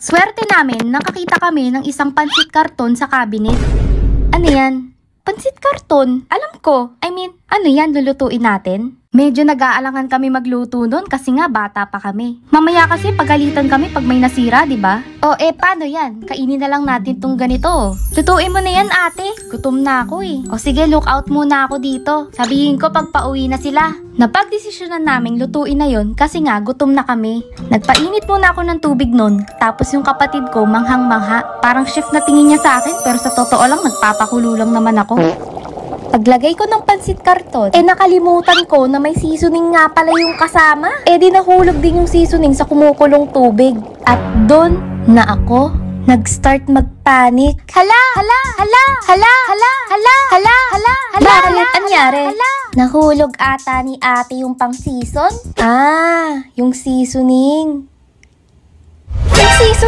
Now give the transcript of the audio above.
Swerte namin, nakakita kami ng isang pansit karton sa cabinet. Ano yan? Pansit karton? Alam ko. Ano yan, lulutuin natin? Medyo nag-aalangan kami magluto nun kasi nga bata pa kami. Mamaya kasi pagalitan kami pag may nasira, di ba? O paano yan? Kainin na lang natin tong ganito. Lutuin mo na yan, ate. Gutom na ako eh. O sige, look out muna ako dito. Sabihin ko pag pauwi na sila. Napagdesisyonan naming lutuin na yon kasi nga gutom na kami. Nagpainit muna ako ng tubig nun. Tapos yung kapatid ko manghang-mangha. Parang chef na tingin niya sa akin pero sa totoo lang nagpapakulo lang naman ako. Paglagay ko ng pansit karton, nakalimutan ko na may seasoning nga pala yung kasama. Di nahulog din yung seasoning sa kumukulong tubig. At doon na ako nag-start magpanik. Hala! Hala! Hala! Hala! Hala! Hala! Hala! Hala! Hala! Bakit? Anyari? Nahulog ata ni ate yung pang-season? Yung seasoning. Yung seasoning?